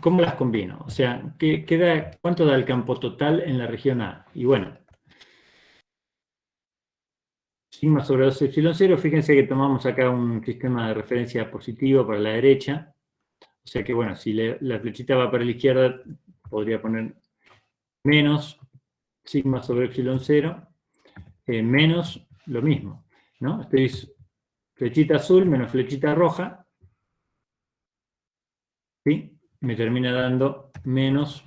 ¿cómo las combino? O sea, ¿cuánto da el campo total en la región A? Y bueno, sigma sobre 2 epsilon 0, fíjense que tomamos acá un sistema de referencia positivo para la derecha. O sea que, bueno, si la flechita va para la izquierda, podría poner menos sigma sobre epsilon 0, menos lo mismo, ¿no? Estoy flechita azul menos flechita roja, ¿sí? Me termina dando menos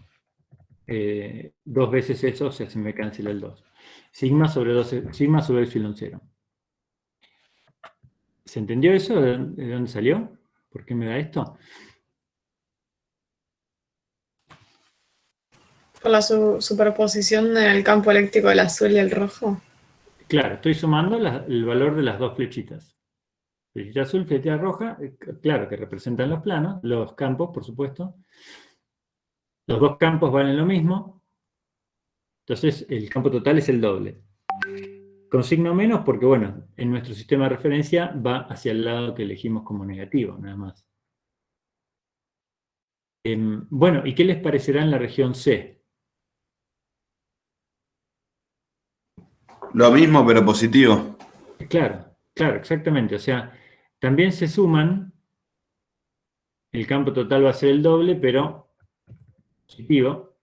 2 veces eso, o sea, se me cancela el 2. Sigma sobre epsilon 0. ¿Se entendió eso? ¿De dónde salió? ¿Por qué me da esto? Por la superposición en el campo eléctrico del azul y el rojo. Claro, estoy sumando el valor de las dos flechitas. Flechita azul, flechita roja, claro que representan los planos, los campos, por supuesto. Los dos campos valen lo mismo, entonces el campo total es el doble. Con signo menos porque, bueno, en nuestro sistema de referencia va hacia el lado que elegimos como negativo, nada más. Bueno, ¿y qué les parecerá en la región C? Lo mismo, pero positivo. Claro, claro, exactamente. O sea, también se suman, el campo total va a ser el doble, pero positivo,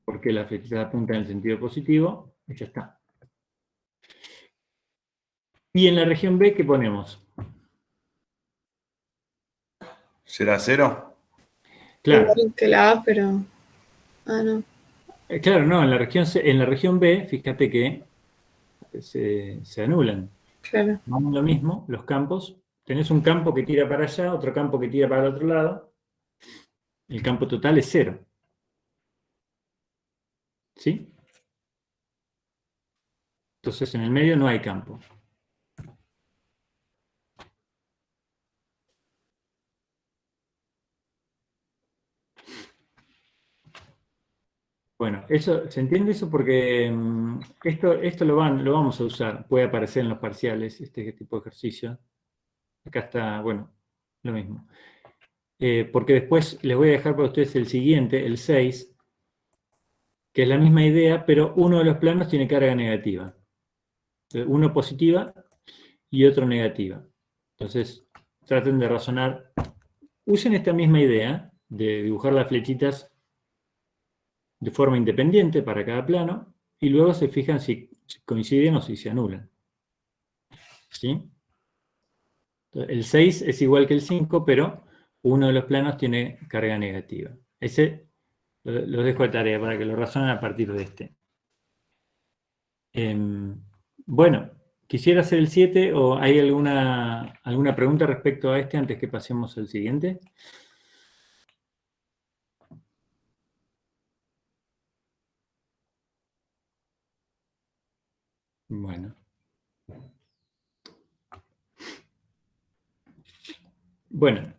porque la flechita apunta en el sentido positivo, y ya está. Y en la región B, ¿qué ponemos? ¿Será 0? Claro, Igual que la A, pero... Ah, no. claro, no, en la región B, fíjate que se anulan. Claro. Vamos lo mismo, los campos. Tenés un campo que tira para allá, otro campo que tira para el otro lado. El campo total es 0. ¿Sí? Entonces en el medio no hay campo. Bueno, ¿se entiende eso? Porque esto lo vamos a usar. Puede aparecer en los parciales, este tipo de ejercicio. Acá está, bueno, lo mismo. Porque después les voy a dejar para ustedes el siguiente, el 6, que es la misma idea, pero uno de los planos tiene carga negativa. Uno positiva y otro negativa. Entonces, traten de razonar. Usen esta misma idea de dibujar las flechitas de forma independiente para cada plano y luego se fijan si coinciden o si se anulan. ¿Sí? El 6 es igual que el 5, pero uno de los planos tiene carga negativa. Ese lo dejo de tarea para que lo razonen a partir de este. Bueno, quisiera hacer el 7 o hay alguna pregunta respecto a este antes que pasemos al siguiente. Bueno. Bueno,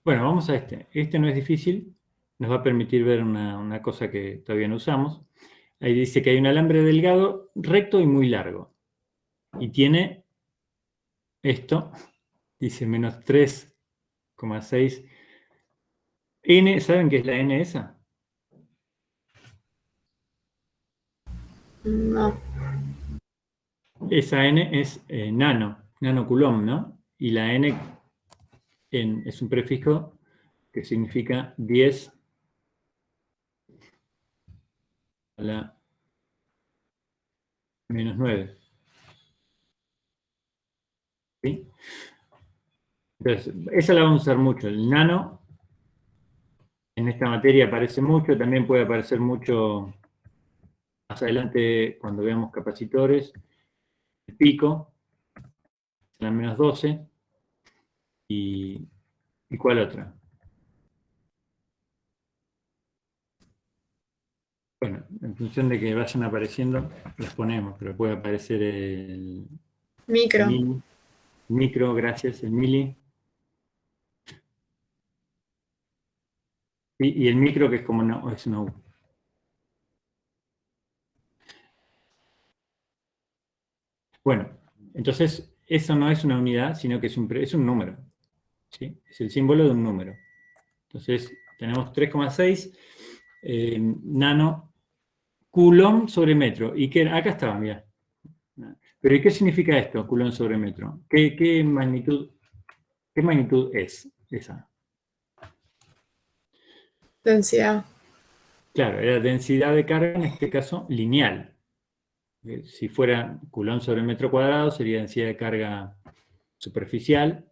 vamos a este. Este no es difícil, nos va a permitir ver una cosa que todavía no usamos. Ahí dice que hay un alambre delgado, recto y muy largo. Y tiene esto, dice menos 3,6. N, ¿saben qué es la N esa? No. Esa N es nanocoulomb, ¿no? Y la N es un prefijo que significa 10 a la menos 9. ¿Sí? Entonces, esa la vamos a usar mucho. El nano en esta materia aparece mucho, también puede aparecer mucho más adelante cuando veamos capacitores. El pico, la menos 12. ¿Y cuál otra? Bueno, en función de que vayan apareciendo, las ponemos, pero puede aparecer el Micro. mili, micro, gracias, el mili. Y el micro que es como no, es una U. Bueno, entonces eso no es una unidad, sino que es un número. ¿Sí? Es el símbolo de un número. Entonces, tenemos 3,6 nano coulomb sobre metro. Y que acá estaba, mira. Pero ¿y qué significa esto, coulomb sobre metro? ¿Qué magnitud es esa? Densidad. Claro, era densidad de carga, en este caso, lineal. Si fuera coulomb sobre metro cuadrado, sería densidad de carga superficial,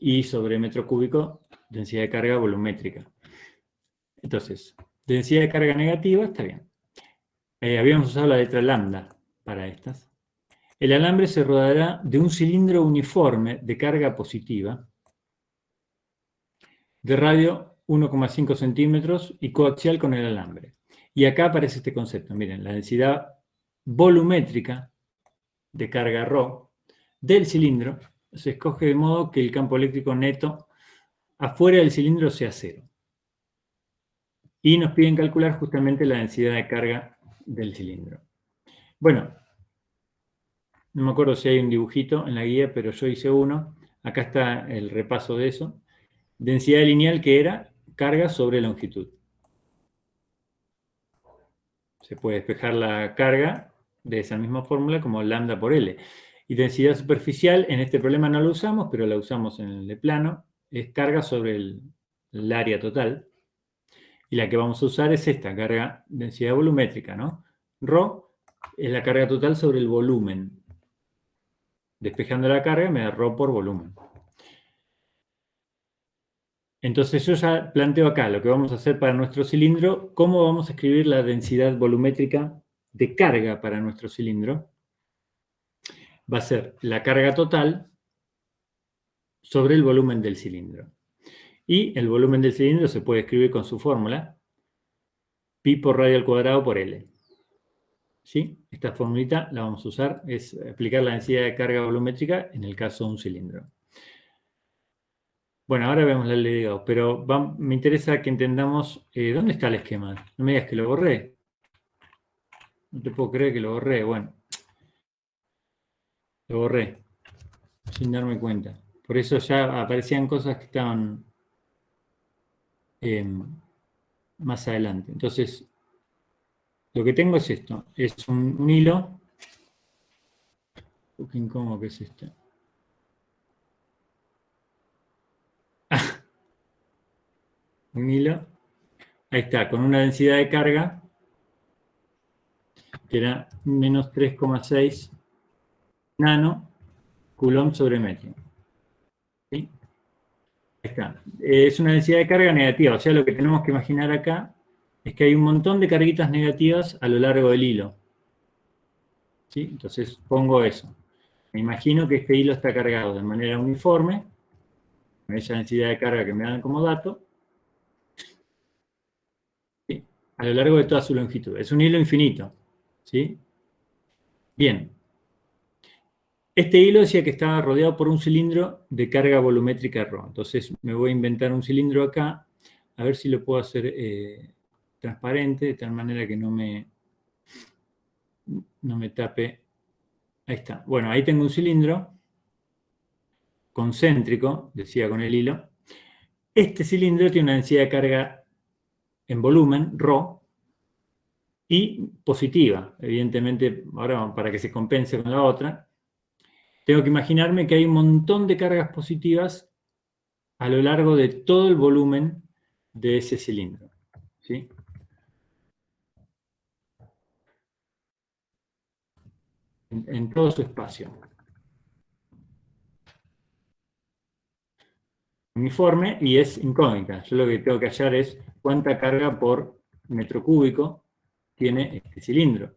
y sobre metro cúbico, densidad de carga volumétrica. Entonces, densidad de carga negativa, está bien. Habíamos usado la letra lambda para estas. El alambre se rodeará de un cilindro uniforme de carga positiva, de radio 1,5 centímetros y coaxial con el alambre. Y acá aparece este concepto. Miren, la densidad volumétrica de carga ρ del cilindro se escoge de modo que el campo eléctrico neto afuera del cilindro sea cero. Y nos piden calcular justamente la densidad de carga del cilindro. Bueno, no me acuerdo si hay un dibujito en la guía, pero yo hice uno. Acá está el repaso de eso. Densidad lineal, que era carga sobre longitud. Se puede despejar la carga de esa misma fórmula como lambda por L. Y densidad superficial, en este problema no la usamos, pero la usamos en el de plano, es carga sobre el área total. Y la que vamos a usar es esta, carga, densidad volumétrica, ¿no? Ρ es la carga total sobre el volumen. Despejando la carga me da ρ por volumen. Entonces yo ya planteo acá lo que vamos a hacer para nuestro cilindro, cómo vamos a escribir la densidad volumétrica de carga para nuestro cilindro. Va a ser la carga total sobre el volumen del cilindro. Y el volumen del cilindro se puede escribir con su fórmula, pi por radio al cuadrado por L. ¿Sí? Esta formulita la vamos a usar, es aplicar la densidad de carga volumétrica en el caso de un cilindro. Bueno, ahora vemos el legado, pero me interesa que entendamos dónde está el esquema. No me digas que lo borré. No te puedo creer que lo borré. Bueno, lo borré sin darme cuenta. Por eso ya aparecían cosas que estaban más adelante. Entonces, lo que tengo es esto. Es un hilo. Qué incómodo que es esto. Un hilo. Ahí está, con una densidad de carga que era menos 3,6 nano coulomb sobre metro. ¿Sí? Ahí está. Es una densidad de carga negativa, o sea, lo que tenemos que imaginar acá es que hay un montón de carguitas negativas a lo largo del hilo. ¿Sí? Entonces pongo eso. Me imagino que este hilo está cargado de manera uniforme, con esa densidad de carga que me dan como dato, ¿sí? A lo largo de toda su longitud. Es un hilo infinito. ¿Sí? Bien. Este hilo decía que estaba rodeado por un cilindro de carga volumétrica ρ. Entonces me voy a inventar un cilindro acá, a ver si lo puedo hacer transparente, de tal manera que no me tape. Ahí está. Bueno, ahí tengo un cilindro concéntrico, decía con el hilo. Este cilindro tiene una densidad de carga en volumen, ρ, y positiva. Evidentemente, ahora para que se compense con la otra, tengo que imaginarme que hay un montón de cargas positivas a lo largo de todo el volumen de ese cilindro. ¿Sí? En todo su espacio. Uniforme y es incógnita. Yo lo que tengo que hallar es cuánta carga por metro cúbico tiene este cilindro.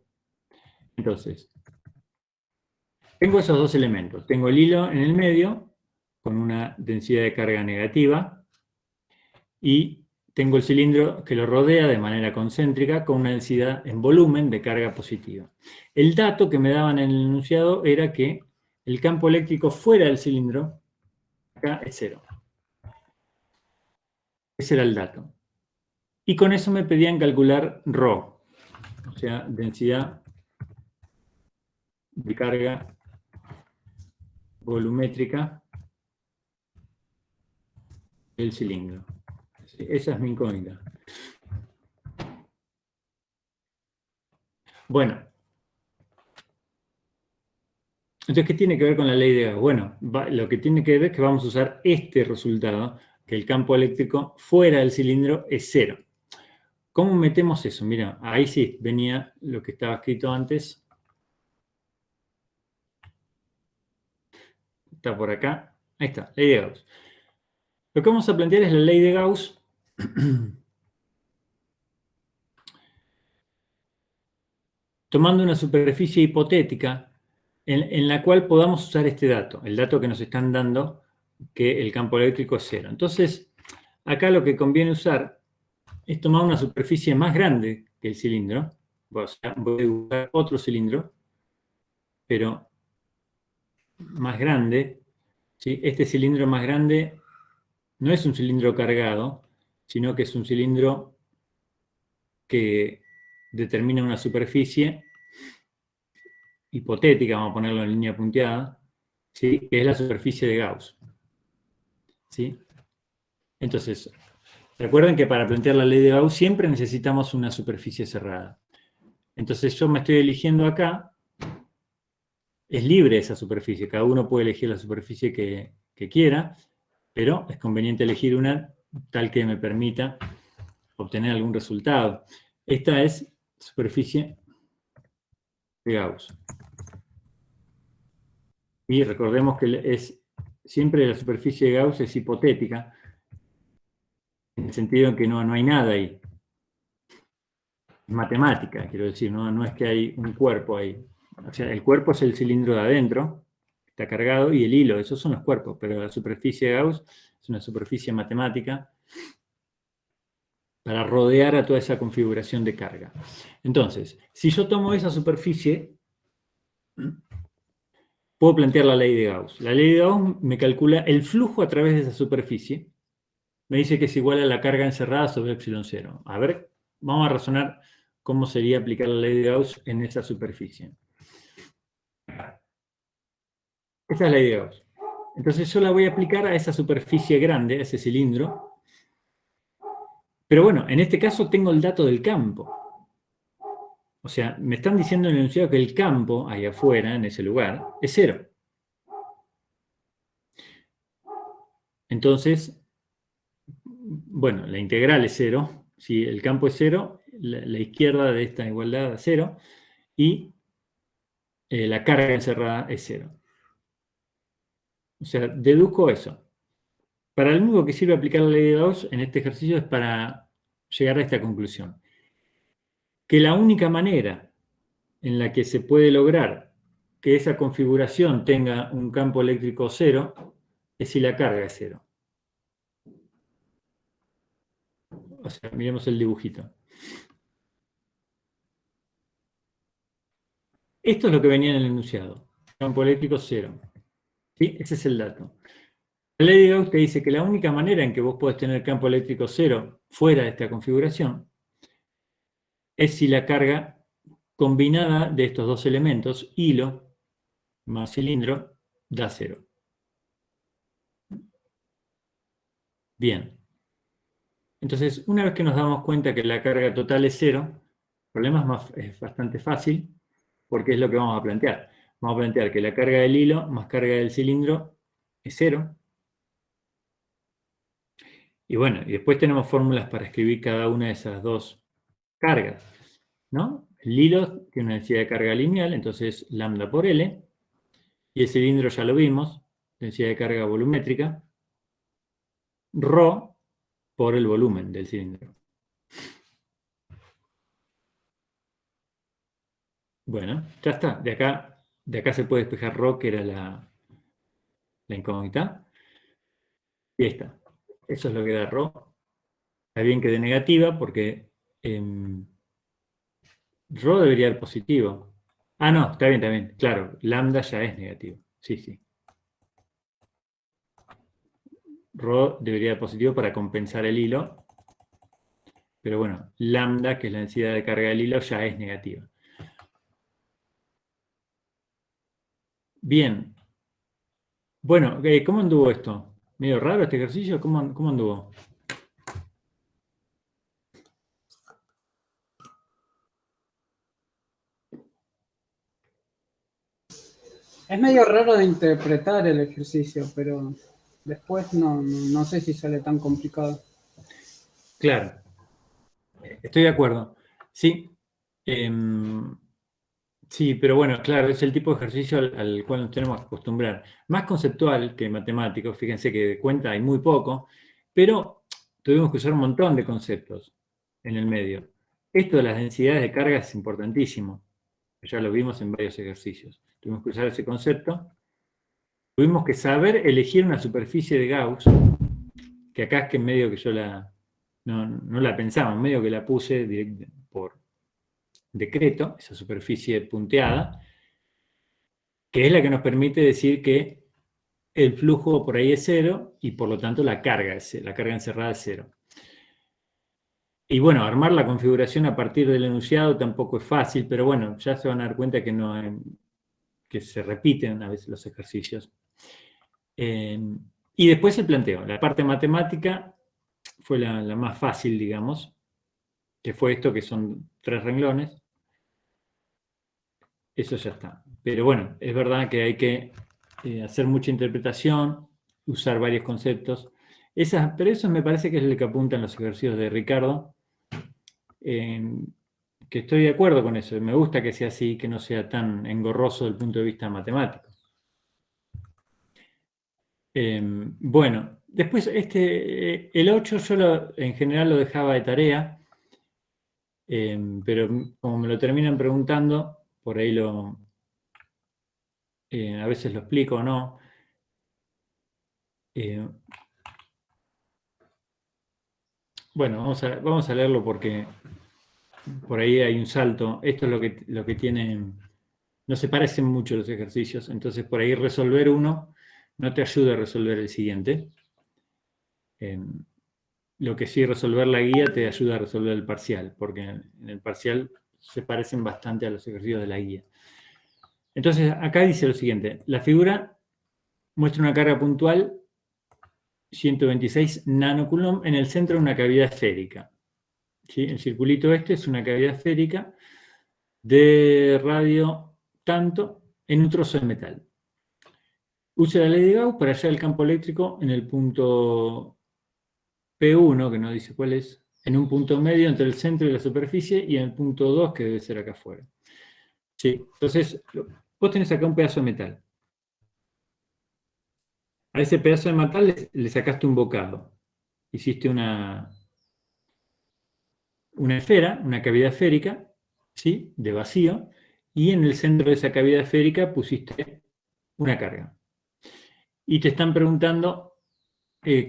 Entonces, tengo esos dos elementos. Tengo el hilo en el medio con una densidad de carga negativa y tengo el cilindro que lo rodea de manera concéntrica con una densidad en volumen de carga positiva. El dato que me daban en el enunciado era que el campo eléctrico fuera del cilindro, acá es cero. Ese era el dato. Y con eso me pedían calcular ρ, o sea, densidad de carga volumétrica del cilindro. Esa es mi incógnita. Bueno. Entonces, ¿qué tiene que ver con la ley de Gauss? Bueno, lo que tiene que ver es que vamos a usar este resultado, que el campo eléctrico fuera del cilindro es cero. ¿Cómo metemos eso? Mira, ahí sí venía lo que estaba escrito antes. Está por acá. Ahí está, ley de Gauss. Lo que vamos a plantear es la ley de Gauss tomando una superficie hipotética en la cual podamos usar este dato, el dato que nos están dando, que el campo eléctrico es cero. Entonces, acá lo que conviene usar es tomar una superficie más grande que el cilindro. Voy a dibujar otro cilindro, pero más grande. ¿Sí? Este cilindro más grande no es un cilindro cargado, sino que es un cilindro que determina una superficie hipotética, vamos a ponerlo en línea punteada, ¿sí? Que es la superficie de Gauss. ¿Sí? Entonces, recuerden que para plantear la ley de Gauss siempre necesitamos una superficie cerrada. Entonces yo me estoy eligiendo acá, es libre esa superficie, cada uno puede elegir la superficie que quiera, pero es conveniente elegir una tal que me permita obtener algún resultado. Esta es superficie de Gauss. Y recordemos que siempre la superficie de Gauss es hipotética, en el sentido en que no hay nada ahí. Es matemática, quiero decir, no es que hay un cuerpo ahí. O sea, el cuerpo es el cilindro de adentro, está cargado, y el hilo, esos son los cuerpos, pero la superficie de Gauss es una superficie matemática para rodear a toda esa configuración de carga. Entonces, si yo tomo esa superficie, puedo plantear la ley de Gauss. La ley de Gauss me calcula el flujo a través de esa superficie, me dice que es igual a la carga encerrada sobre epsilon 0. A ver, vamos a razonar cómo sería aplicar la ley de Gauss en esa superficie. Esta es la ley de Gauss. Entonces yo la voy a aplicar a esa superficie grande, a ese cilindro. Pero bueno, en este caso tengo el dato del campo. O sea, me están diciendo en el enunciado que el campo, ahí afuera, en ese lugar, es cero. Entonces, bueno, la integral es cero. Si el campo es cero, la izquierda de esta igualdad es cero. Y la carga encerrada es cero. O sea, deduzco eso. Para lo único que sirve aplicar la ley de Gauss en este ejercicio es para llegar a esta conclusión. Que la única manera en la que se puede lograr que esa configuración tenga un campo eléctrico cero es si la carga es cero. O sea, miremos el dibujito. Esto es lo que venía en el enunciado. Campo eléctrico cero. ¿Sí? Ese es el dato. La ley de Gauss te dice que la única manera en que vos podés tener campo eléctrico cero fuera de esta configuración es si la carga combinada de estos dos elementos, hilo más cilindro, da cero. Bien. Entonces, una vez que nos damos cuenta que la carga total es cero, el problema es bastante fácil, porque es lo que vamos a plantear. Vamos a plantear que la carga del hilo más carga del cilindro es cero. Y bueno, y después tenemos fórmulas para escribir cada una de esas dos cargas, ¿no? El hilo tiene una densidad de carga lineal, entonces lambda por L, y el cilindro ya lo vimos, densidad de carga volumétrica, ρ por el volumen del cilindro. Bueno, ya está. De acá se puede despejar ρ, que era la incógnita. Y ahí está. Eso es lo que da ρ. Está bien que de negativa, porque ρ debería dar positivo. Ah, no, está bien. Claro, lambda ya es negativo. Sí. Ρ debería dar positivo para compensar el hilo. Pero bueno, lambda, que es la densidad de carga del hilo, ya es negativa. Bien. Bueno, ¿cómo anduvo esto? ¿Medio raro este ejercicio? ¿Cómo anduvo? Es medio raro de interpretar el ejercicio, pero después no sé si sale tan complicado. Claro, estoy de acuerdo. Sí, sí, pero bueno, claro, es el tipo de ejercicio al cual nos tenemos que acostumbrar. Más conceptual que matemático, fíjense que de cuenta hay muy poco, pero tuvimos que usar un montón de conceptos en el medio. Esto de las densidades de carga es importantísimo. Ya lo vimos en varios ejercicios. Tuvimos que usar ese concepto. Tuvimos que saber elegir una superficie de Gauss, que acá es que en medio que yo no la pensaba, en medio que la puse por decreto, esa superficie punteada, que es la que nos permite decir que el flujo por ahí es cero y por lo tanto la carga encerrada es cero. Y bueno, armar la configuración a partir del enunciado tampoco es fácil, pero bueno, ya se van a dar cuenta que se repiten a veces los ejercicios. Y después el planteo. La parte matemática fue la más fácil, digamos, que fue esto que son 3 renglones. Eso ya está. Pero bueno, es verdad que hay que hacer mucha interpretación, usar varios conceptos. Pero eso me parece que es el que apuntan los ejercicios de Ricardo, que estoy de acuerdo con eso. Me gusta que sea así, que no sea tan engorroso desde el punto de vista matemático. Bueno, después el 8 yo en general lo dejaba de tarea, pero como me lo terminan preguntando, por ahí a veces lo explico o no. Bueno, vamos a leerlo porque por ahí hay un salto. Esto es lo que tiene. No se parecen mucho los ejercicios, entonces por ahí resolver uno no te ayuda a resolver el siguiente. Lo que sí, resolver la guía te ayuda a resolver el parcial, porque en el parcial se parecen bastante a los ejercicios de la guía. Entonces, acá dice lo siguiente. La figura muestra una carga puntual 126 nanocoulomb en el centro de una cavidad esférica. ¿Sí? El circulito este es una cavidad esférica de radio tanto en un trozo de metal. Use la ley de Gauss para hallar el campo eléctrico en el punto P1, que no dice cuál es, en un punto medio entre el centro y la superficie, y en el punto 2, que debe ser acá afuera. ¿Sí? Entonces, vos tenés acá un pedazo de metal. A ese pedazo de metal le sacaste un bocado. Hiciste una esfera, una cavidad esférica, ¿sí? De vacío, y en el centro de esa cavidad esférica pusiste una carga. Y te están preguntando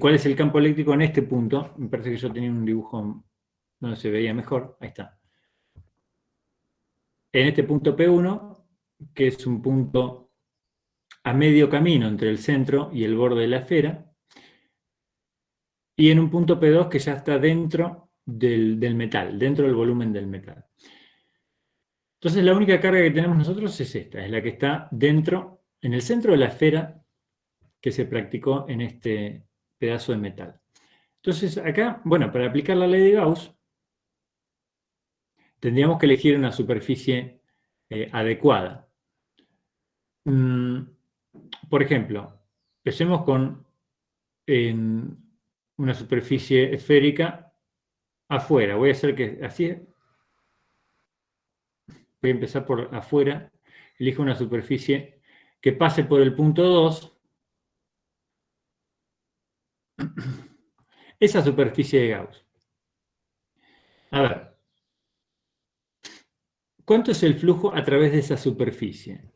cuál es el campo eléctrico en este punto. Me parece que yo tenía un dibujo donde se veía mejor. Ahí está. En este punto P1, que es un punto a medio camino entre el centro y el borde de la esfera, y en un punto P2 que ya está dentro del metal, dentro del volumen del metal. Entonces la única carga que tenemos nosotros es esta, es la que está dentro, en el centro de la esfera que se practicó en este pedazo de metal. Entonces acá, bueno, para aplicar la ley de Gauss, tendríamos que elegir una superficie adecuada. Por ejemplo, empecemos con una superficie esférica afuera. Voy a hacer que así. Voy a empezar por afuera. Elijo una superficie que pase por el punto 2. Esa superficie de Gauss. A ver, ¿cuánto es el flujo a través de esa superficie?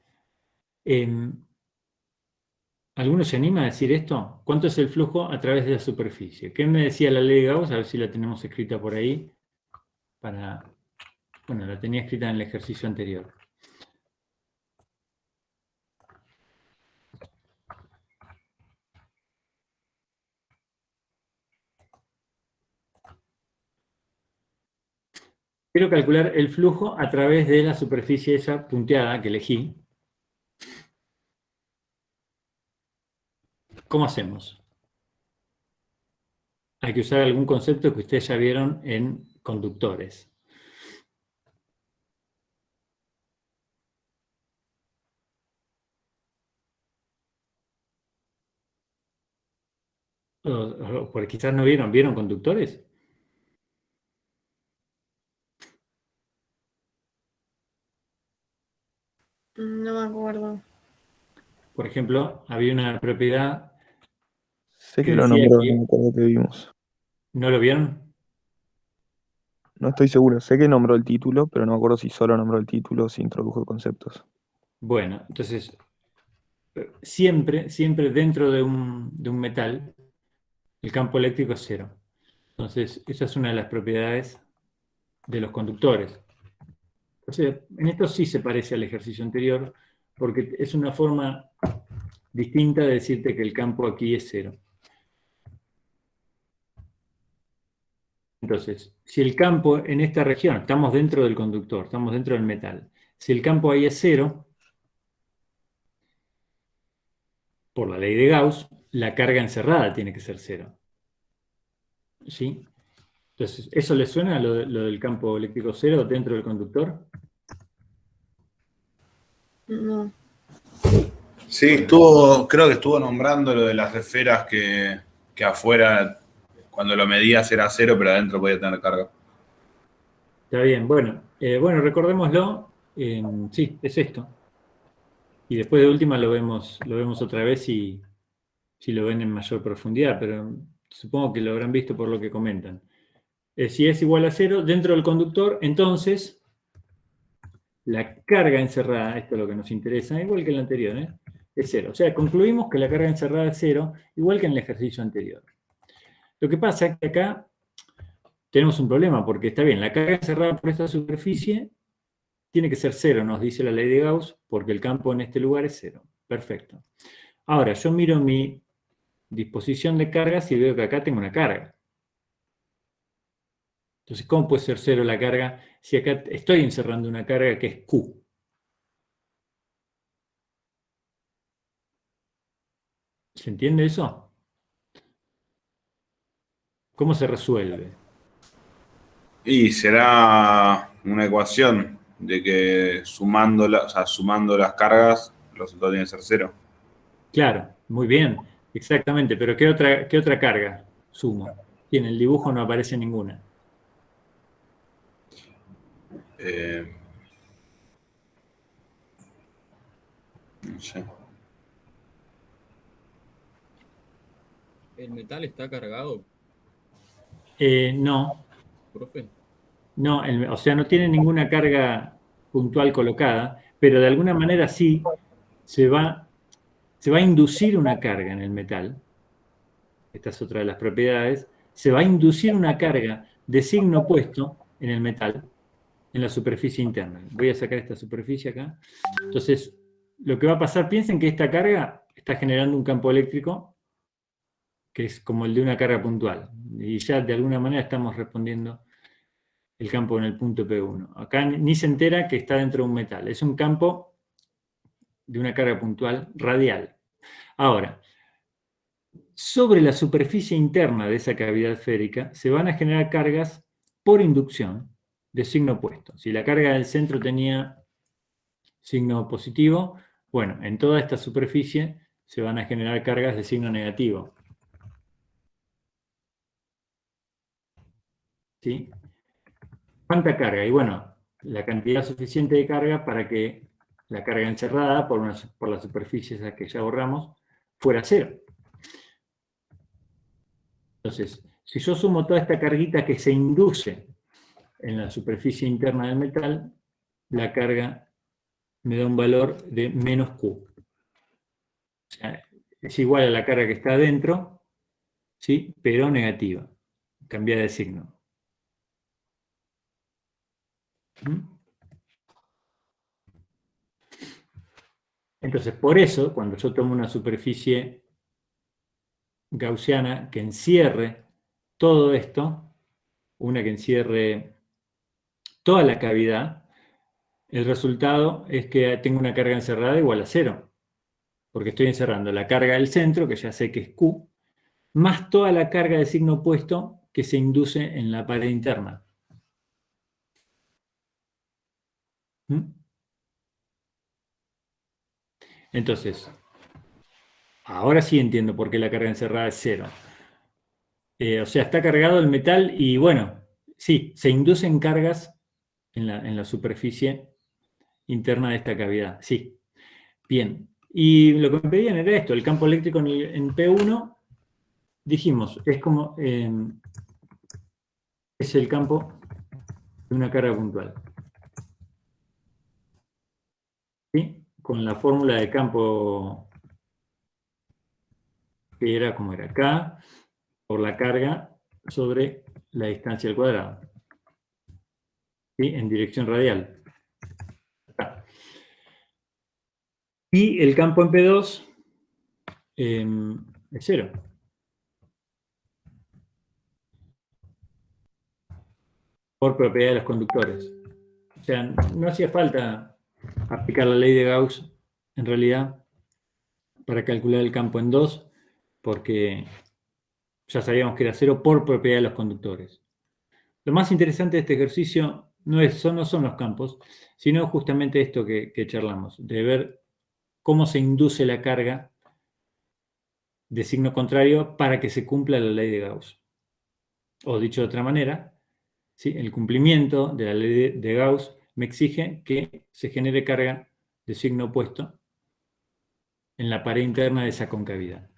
¿Alguno se anima a decir esto? ¿Cuánto es el flujo a través de la superficie? ¿Qué me decía la ley de Gauss? A ver si la tenemos escrita por ahí. Bueno, la tenía escrita en el ejercicio anterior. Quiero calcular el flujo a través de la superficie esa punteada que elegí. ¿Cómo hacemos? Hay que usar algún concepto que ustedes ya vieron en conductores. Porque quizás no ¿vieron conductores? No me acuerdo. Por ejemplo, había una propiedad Sé que que lo decía nombró, no me que, acuerdo que vimos. ¿no lo vieron? No estoy seguro, sé que nombró el título, pero no me acuerdo si solo nombró el título o si introdujo conceptos. Bueno, entonces, siempre dentro de un metal, el campo eléctrico es cero. Entonces, esa es una de las propiedades de los conductores. Entonces, en esto sí se parece al ejercicio anterior, porque es una forma distinta de decirte que el campo aquí es cero. Entonces, si el campo en esta región, estamos dentro del conductor, estamos dentro del metal, si el campo ahí es cero, por la ley de Gauss, la carga encerrada tiene que ser cero. ¿Sí? Entonces, ¿eso le suena a lo del campo eléctrico cero dentro del conductor? No. Sí, creo que estuvo nombrando lo de las esferas que afuera, cuando lo medías era cero, pero adentro podía tener carga. Está bien, bueno, recordémoslo. Sí, es esto. Y después de última lo vemos otra vez si lo ven en mayor profundidad, pero supongo que lo habrán visto por lo que comentan. Si es igual a cero dentro del conductor, entonces la carga encerrada, esto es lo que nos interesa, igual que el anterior, es cero. O sea, concluimos que la carga encerrada es cero, igual que en el ejercicio anterior. Lo que pasa es que acá tenemos un problema, porque está bien, la carga encerrada por esta superficie tiene que ser cero, nos dice la ley de Gauss, porque el campo en este lugar es cero. Perfecto. Ahora, yo miro mi disposición de cargas y veo que acá tengo una carga. Entonces, ¿cómo puede ser cero la carga si acá estoy encerrando una carga que es Q? ¿Se entiende eso? ¿Cómo se resuelve? Y será una ecuación de que sumando las cargas, el resultado tiene que ser cero. Claro, muy bien, exactamente, pero ¿qué otra carga sumo? Y en el dibujo no aparece ninguna. Eh, no sé. ¿El metal está cargado, No, profe? no, o sea, no tiene ninguna carga puntual colocada, pero de alguna manera sí se va, se va a inducir una carga en el metal. Esta es otra de las propiedades. Se va a inducir una carga de signo opuesto en el metal, en la superficie interna. Voy a sacar esta superficie acá. Entonces, lo que va a pasar, piensen que esta carga está generando un campo eléctrico que es como el de una carga puntual. Y ya de alguna manera estamos respondiendo el campo en el punto P1. Acá ni se entera que está dentro de un metal. Es un campo de una carga puntual radial. Ahora, sobre la superficie interna de esa cavidad esférica se van a generar cargas por inducción de signo opuesto. Si la carga del centro tenía signo positivo, bueno, en toda esta superficie se van a generar cargas de signo negativo. ¿Sí? ¿Cuánta carga? Y bueno, la cantidad suficiente de carga para que la carga encerrada por la superficie esa que ya borramos fuera cero. Entonces, si yo sumo toda esta carguita que se induce en la superficie interna del metal, la carga me da un valor de menos Q. O sea, es igual a la carga que está adentro, ¿sí? Pero negativa, cambia de signo. ¿Mm? Entonces, por eso, cuando yo tomo una superficie gaussiana que encierre todo esto, una que encierre toda la cavidad, el resultado es que tengo una carga encerrada igual a cero, porque estoy encerrando la carga del centro, que ya sé que es Q, más toda la carga de signo opuesto que se induce en la pared interna. ¿Mm? Entonces, ahora sí entiendo por qué la carga encerrada es cero. O sea, está cargado el metal y bueno, sí, se inducen cargas en la superficie interna de esta cavidad. Sí, bien. Y lo que me pedían era esto, el campo eléctrico en P1, dijimos, es como, es el campo de una carga puntual. ¿Sí? Con la fórmula de campo que era como era K por la carga sobre la distancia al cuadrado. ¿Sí? En dirección radial. Acá. Y el campo en P2 es 0. Por propiedad de los conductores. O sea, no hacía falta aplicar la ley de Gauss, en realidad, para calcular el campo en 2, porque ya sabíamos que era 0 por propiedad de los conductores. Lo más interesante de este ejercicio no son los campos, sino justamente esto que charlamos, de ver cómo se induce la carga de signo contrario para que se cumpla la ley de Gauss. O dicho de otra manera, ¿sí? El cumplimiento de la ley de Gauss me exige que se genere carga de signo opuesto en la pared interna de esa concavidad.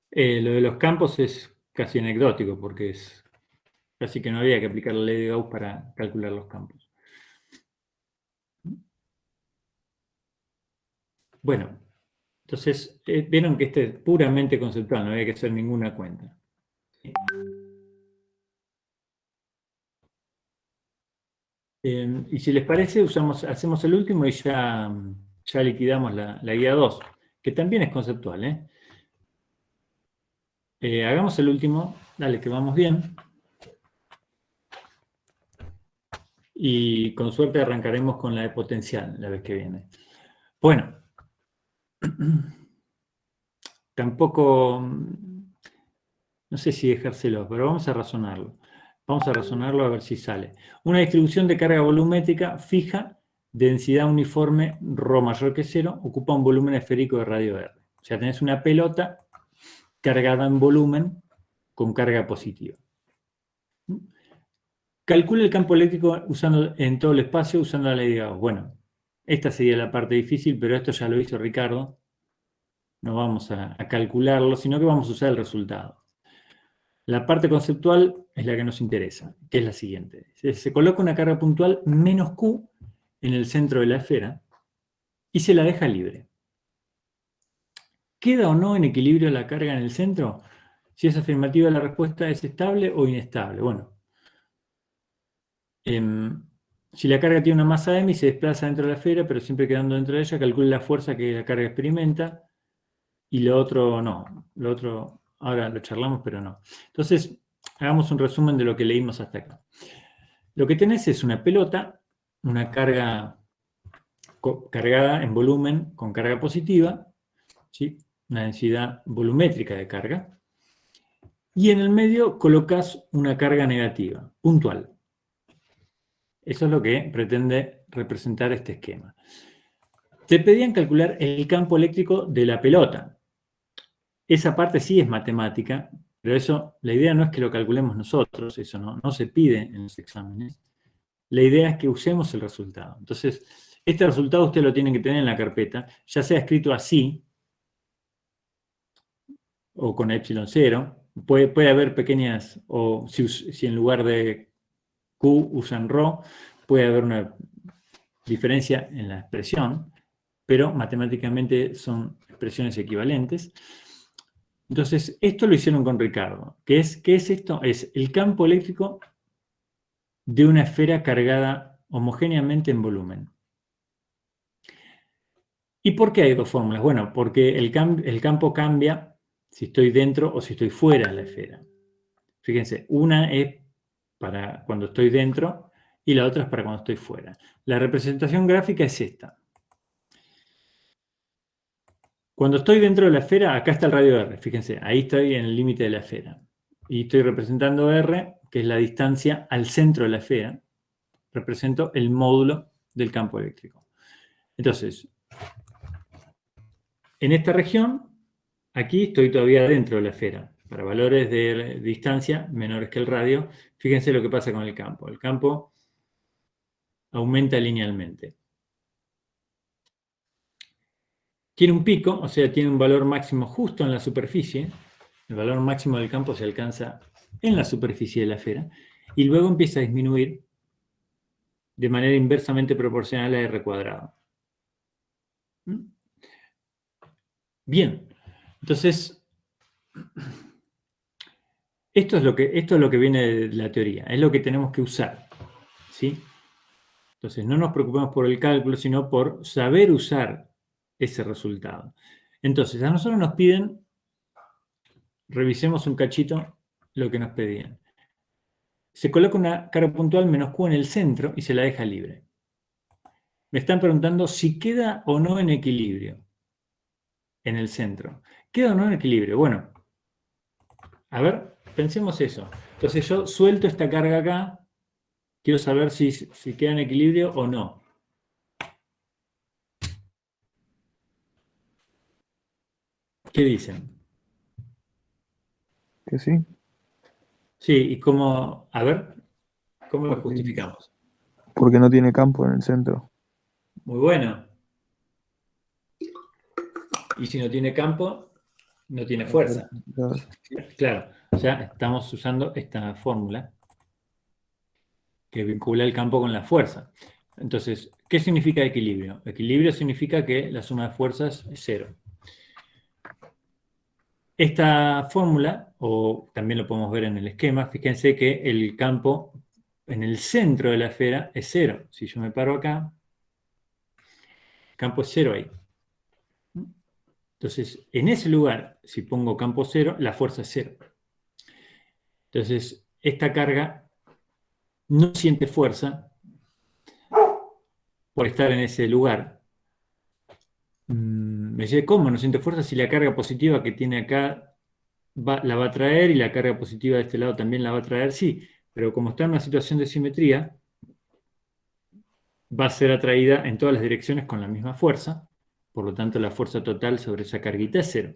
Lo de los campos es casi anecdótico, porque es casi que no había que aplicar la ley de Gauss para calcular los campos. Bueno, entonces vieron que este es puramente conceptual, no había que hacer ninguna cuenta. Y si les parece, hacemos el último y ya liquidamos la guía 2, que también es conceptual. Hagamos el último, dale, que vamos bien. Y con suerte arrancaremos con la de potencial la vez que viene. Bueno, tampoco, no sé si dejárselo, pero vamos a razonarlo. Vamos a razonarlo a ver si sale. Una distribución de carga volumétrica fija, densidad uniforme, ρ mayor que 0, ocupa un volumen esférico de radio R. O sea, tenés una pelota cargada en volumen con carga positiva. Calcula el campo eléctrico en todo el espacio usando la ley de Gauss. Bueno, esta sería la parte difícil, pero esto ya lo hizo Ricardo. No vamos a calcularlo, sino que vamos a usar el resultado. La parte conceptual es la que nos interesa, que es la siguiente. Se coloca una carga puntual menos Q en el centro de la esfera y se la deja libre. ¿Queda o no en equilibrio la carga en el centro? Si es afirmativa, la respuesta es estable o inestable. Bueno, si la carga tiene una masa m y se desplaza dentro de la esfera, pero siempre quedando dentro de ella, calcule la fuerza que la carga experimenta, y lo otro no. Lo otro, ahora lo charlamos, pero no. Entonces, hagamos un resumen de lo que leímos hasta acá. Lo que tenés es una pelota, una carga cargada en volumen con carga positiva, ¿sí? Una densidad volumétrica de carga, y en el medio colocas una carga negativa, puntual. Eso es lo que pretende representar este esquema. Te pedían calcular el campo eléctrico de la pelota. Esa parte sí es matemática, pero eso, la idea no es que lo calculemos nosotros, eso no se pide en los exámenes. La idea es que usemos el resultado. Entonces, este resultado usted lo tiene que tener en la carpeta, ya sea escrito así, o con epsilon 0. Puede haber pequeñas, o si en lugar de Q usan ρ, puede haber una diferencia en la expresión, pero matemáticamente son expresiones equivalentes. Entonces, esto lo hicieron con Ricardo. ¿Qué es esto? Es el campo eléctrico de una esfera cargada homogéneamente en volumen. ¿Y por qué hay dos fórmulas? Bueno, porque el campo cambia si estoy dentro o si estoy fuera de la esfera. Fíjense, una es para cuando estoy dentro y la otra es para cuando estoy fuera. La representación gráfica es esta. Cuando estoy dentro de la esfera, acá está el radio R. Fíjense, ahí estoy en el límite de la esfera. Y estoy representando R, que es la distancia al centro de la esfera. Represento el módulo del campo eléctrico. Entonces, en esta región aquí estoy todavía dentro de la esfera. Para valores de distancia menores que el radio, fíjense lo que pasa con el campo. El campo aumenta linealmente. Tiene un pico, o sea, tiene un valor máximo justo en la superficie. El valor máximo del campo se alcanza en la superficie de la esfera. Y luego empieza a disminuir de manera inversamente proporcional a R cuadrado. Bien, entonces, esto es lo que viene de la teoría, es lo que tenemos que usar, ¿sí? Entonces, no nos preocupemos por el cálculo, sino por saber usar ese resultado. Entonces, a nosotros nos piden, revisemos un cachito lo que nos pedían. Se coloca una carga puntual menos Q en el centro y se la deja libre. Me están preguntando si queda o no en equilibrio en el centro. ¿Queda o no en equilibrio? Bueno, a ver, pensemos eso. Entonces yo suelto esta carga acá, quiero saber si queda en equilibrio o no. ¿Qué dicen? Que sí. Sí, y cómo, a ver, ¿cómo lo justificamos? Porque no tiene campo en el centro. Muy bueno. Y si no tiene campo, no tiene fuerza. Claro. Claro, o sea, estamos usando esta fórmula que vincula el campo con la fuerza. Entonces, ¿qué significa equilibrio? Equilibrio significa que la suma de fuerzas es cero. Esta fórmula, o también lo podemos ver en el esquema, fíjense que el campo en el centro de la esfera es cero. Si yo me paro acá, el campo es cero ahí. Entonces, en ese lugar, si pongo campo cero, la fuerza es cero. Entonces, esta carga no siente fuerza por estar en ese lugar. Me dice, ¿cómo no siente fuerza si la carga positiva que tiene acá la va a traer y la carga positiva de este lado también la va a traer? Sí, pero como está en una situación de simetría, va a ser atraída en todas las direcciones con la misma fuerza, por lo tanto la fuerza total sobre esa carguita es cero.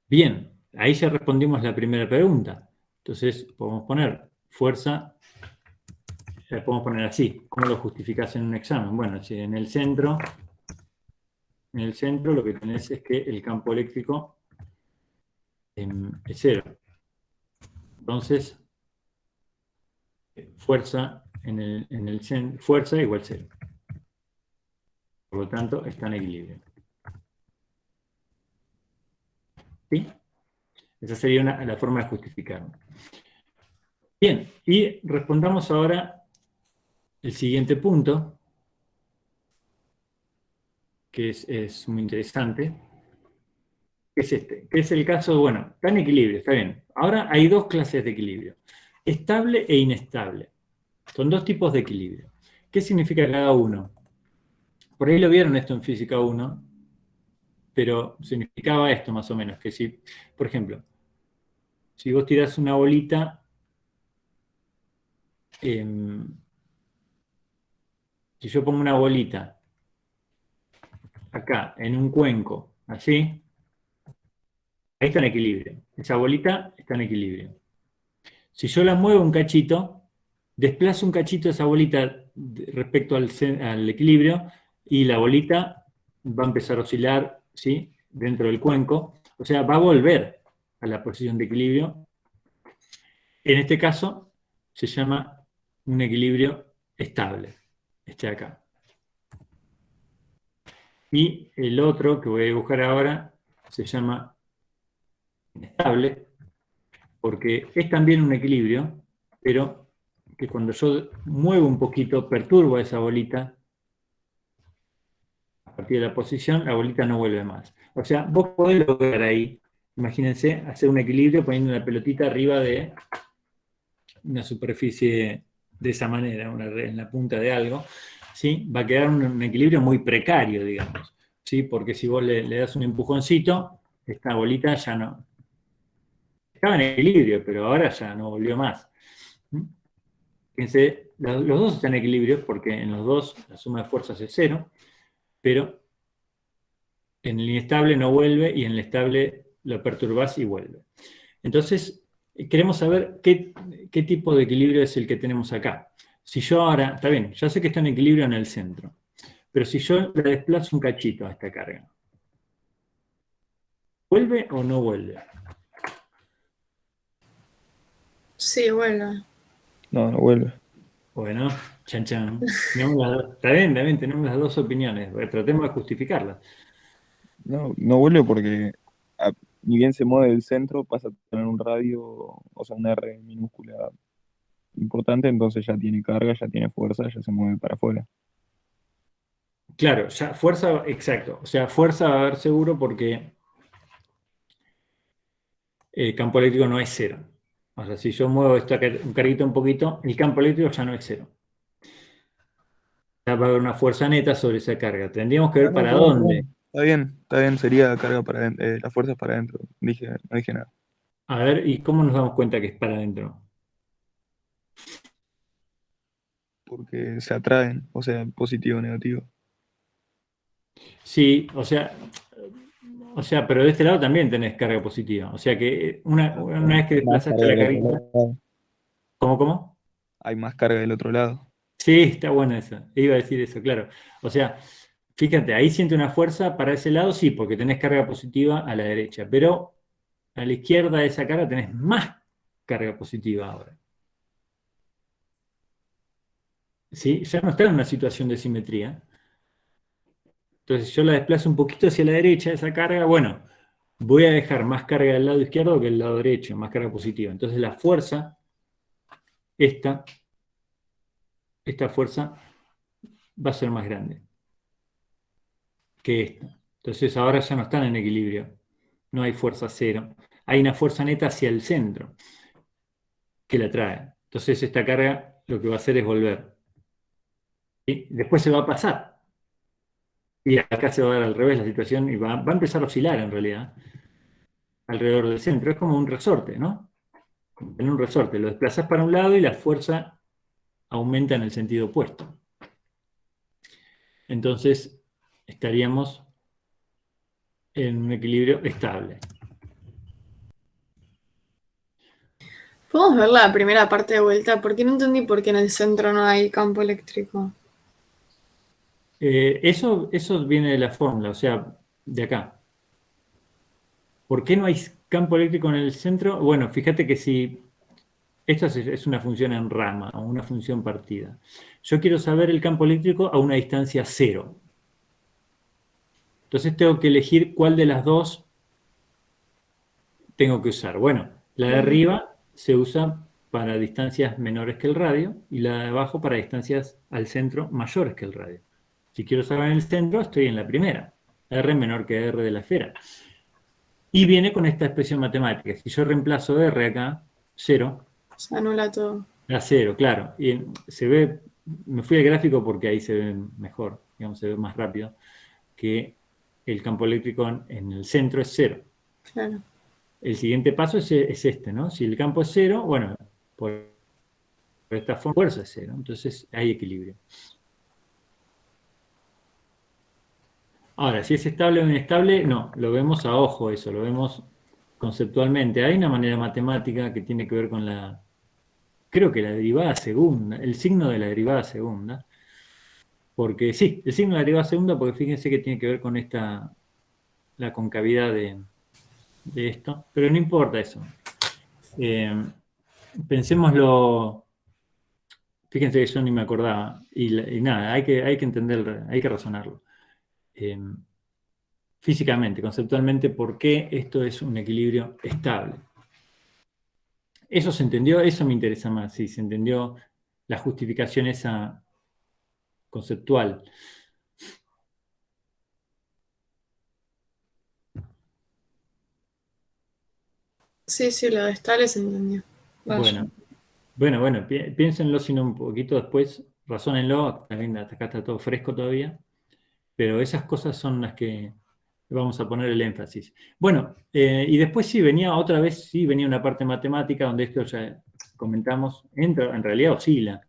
Bien, ahí ya respondimos la primera pregunta. Entonces podemos poner fuerza, la podemos poner así. ¿Cómo lo justificás en un examen? Bueno, si en el centro lo que tenés es que el campo eléctrico es cero. Entonces, fuerza fuerza igual cero. Por lo tanto, está en equilibrio. ¿Sí? Esa sería la forma de justificarlo. Bien, y respondamos ahora el siguiente punto, que es muy interesante, que es este, que es el caso, bueno, está en equilibrio, está bien. Ahora hay dos clases de equilibrio, estable e inestable. Son dos tipos de equilibrio. ¿Qué significa cada uno? Por ahí lo vieron esto en Física 1, pero significaba esto más o menos, que si, por ejemplo, si vos tirás una bolita, si yo pongo una bolita acá en un cuenco, así, ahí está en equilibrio. Esa bolita está en equilibrio. Si yo la muevo un cachito, desplazo un cachito de esa bolita respecto al equilibrio y la bolita va a empezar a oscilar, ¿sí?, dentro del cuenco. O sea, va a volver a la posición de equilibrio. En este caso se llama un equilibrio estable, este de acá. Y el otro que voy a dibujar ahora se llama inestable, porque es también un equilibrio, pero que cuando yo muevo un poquito, perturbo a esa bolita, a partir de la posición, la bolita no vuelve más. O sea, vos podés lograr ahí, imagínense, hacer un equilibrio poniendo una pelotita arriba de una superficie de esa manera, en la punta de algo, ¿sí? Va a quedar un equilibrio muy precario, digamos, ¿sí? Porque si vos le das un empujoncito, esta bolita ya no... Estaba en equilibrio, pero ahora ya no volvió más. Fíjense, los dos están en equilibrio porque en los dos la suma de fuerzas es cero, pero En el inestable no vuelve y en el estable lo perturbás y vuelve. Entonces, queremos saber qué tipo de equilibrio es el que tenemos acá. Si yo ahora, está bien, ya sé que está en equilibrio en el centro, pero si yo le desplazo un cachito a esta carga, ¿vuelve o no vuelve? Sí, bueno. No, no vuelve. Bueno, chan chan. Está bien, tenemos las dos opiniones. Tratemos de justificarlas. No, no vuelve porque ni bien se mueve del centro, pasa a tener un radio, o sea, una R minúscula importante, entonces ya tiene carga, ya tiene fuerza, ya se mueve para afuera. Claro, ya fuerza, exacto. O sea, fuerza va a haber seguro porque el campo eléctrico no es cero. O sea, si yo muevo un carguito un poquito, el campo eléctrico ya no es cero. Ya va a haber una fuerza neta sobre esa carga. Tendríamos que ver No, para perdón, dónde. está bien, sería carga para adentro, las fuerzas para adentro. No dije nada. A ver, ¿y cómo nos damos cuenta que es para adentro? Porque se atraen, o sea, positivo o negativo. Sí, o sea, pero de este lado también tenés carga positiva. O sea que una vez que Más desplazaste carga la del otro carguita, lado. ¿cómo? Hay más carga del otro lado. Sí, está bueno eso. Iba a decir eso, claro. O sea, fíjate, ahí siente una fuerza para ese lado, sí, porque tenés carga positiva a la derecha, pero a la izquierda de esa carga tenés más carga positiva ahora. ¿Sí? Ya no está en una situación de simetría. Entonces, si yo la desplazo un poquito hacia la derecha, esa carga, bueno, voy a dejar más carga del lado izquierdo que del lado derecho, más carga positiva. Entonces, la fuerza, esta fuerza va a ser más grande que esta. Entonces, ahora ya no están en equilibrio. No hay fuerza cero. Hay una fuerza neta hacia el centro que la trae. Entonces, esta carga lo que va a hacer es volver. ¿Sí? Después se va a pasar. Y acá se va a dar al revés la situación y va a empezar a oscilar en realidad alrededor del centro. Es como un resorte, ¿no? En un resorte lo desplazas para un lado y la fuerza aumenta en el sentido opuesto. Entonces estaríamos en un equilibrio estable. ¿Podemos ver la primera parte de vuelta? Porque no entendí por qué en el centro no hay campo eléctrico. Eso viene de la fórmula, o sea, de acá. ¿Por qué no hay campo eléctrico en el centro? Bueno, fíjate que si esta es una función en rama o una función partida. Yo quiero saber el campo eléctrico a una distancia cero. Entonces tengo que elegir cuál de las dos tengo que usar. Bueno, la de arriba se usa para distancias menores que el radio y la de abajo para distancias al centro mayores que el radio. Si quiero saber en el centro, estoy en la primera. R menor que R de la esfera. Y viene con esta expresión matemática. Si yo reemplazo R acá, 0, Se anula todo. da 0, claro. Y se ve, me fui al gráfico porque ahí se ve mejor, digamos, se ve más rápido, que el campo eléctrico en el centro es 0. Claro. El siguiente paso es este, ¿no? Si el campo es 0, bueno, por esta forma, fuerza es 0. Entonces hay equilibrio. Ahora, si es estable o inestable, no, lo vemos a ojo eso, lo vemos conceptualmente. Hay una manera matemática que tiene que ver con creo que la derivada segunda, el signo de la derivada segunda. Porque sí, el signo de la derivada segunda, porque fíjense que tiene que ver con la concavidad de esto, pero no importa eso. Pensémoslo, fíjense que yo ni me acordaba, y nada, hay que entenderlo, hay que razonarlo. Físicamente, conceptualmente, ¿por qué esto es un equilibrio estable? ¿Eso se entendió? Eso me interesa más, si se entendió la justificación esa conceptual. Sí, lo de estable se entendió. Vaya. Bueno, piénsenlo sino un poquito después, razónenlo, también acá está todo fresco todavía, pero esas cosas son las que vamos a poner el énfasis. Bueno, y después sí, venía otra vez, sí, venía una parte matemática donde esto ya comentamos, en realidad oscila.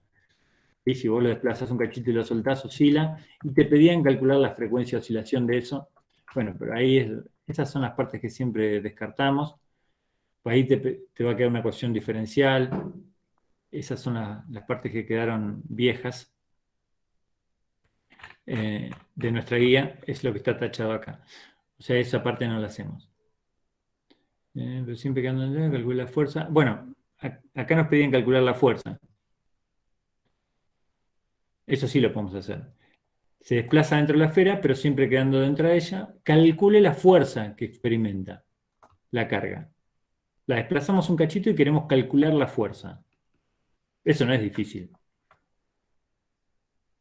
¿Sí? Si vos lo desplazás un cachito y lo soltás, oscila, y te pedían calcular la frecuencia de oscilación de eso, Bueno, pero ahí esas son las partes que siempre descartamos. Pues ahí te va a quedar una ecuación diferencial. Esas son las partes que quedaron viejas de nuestra guía, es lo que está tachado acá. O sea, esa parte no la hacemos. Pero siempre quedando en calcular la fuerza. Bueno, acá nos pedían calcular la fuerza. Eso sí lo podemos hacer. Se desplaza dentro de la esfera, pero siempre quedando dentro de ella. Calcule la fuerza que experimenta la carga. La desplazamos un cachito y queremos calcular la fuerza. Eso no es difícil.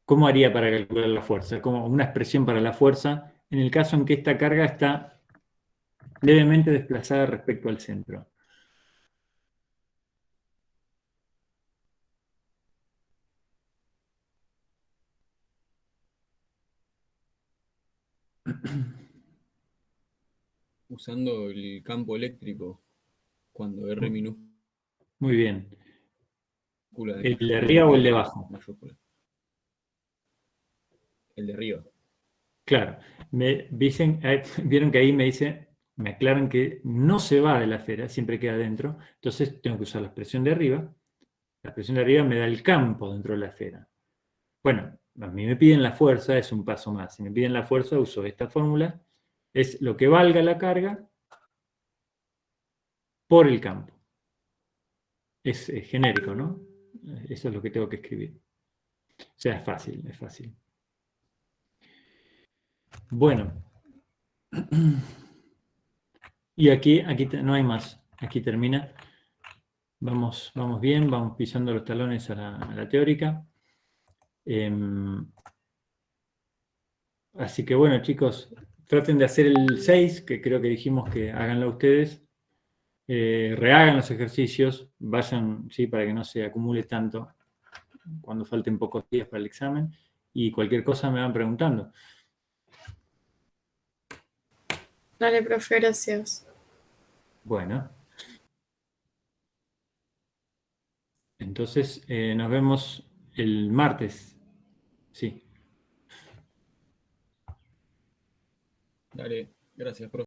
¿Cómo haría para calcular la fuerza? Como una expresión para la fuerza en el caso en que esta carga está levemente desplazada respecto al centro. Usando el campo eléctrico cuando R minúscula Muy bien. de ¿El de mayúscula arriba o el de R abajo? mayúscula. El de arriba. Claro. Vieron que ahí me aclaran que no se va de la esfera, siempre queda dentro. Entonces tengo que usar la expresión de arriba. La expresión de arriba me da el campo dentro de la esfera. Bueno, a mí me piden la fuerza, es un paso más. Si me piden la fuerza, uso esta fórmula. Es lo que valga la carga por el campo. Es genérico, ¿no? Eso es lo que tengo que escribir. O sea, es fácil, es fácil. Bueno. Y aquí no hay más. Aquí termina. Vamos bien, vamos pisando los talones a la teórica. Así que bueno, chicos, traten de hacer el 6, que creo que dijimos que háganlo ustedes. Rehagan los ejercicios, vayan, ¿sí? Para que no se acumule tanto cuando falten pocos días para el examen. Y cualquier cosa me van preguntando. Dale, profe, gracias. Bueno. Entonces, nos vemos el martes. Sí. Dale, gracias, profe.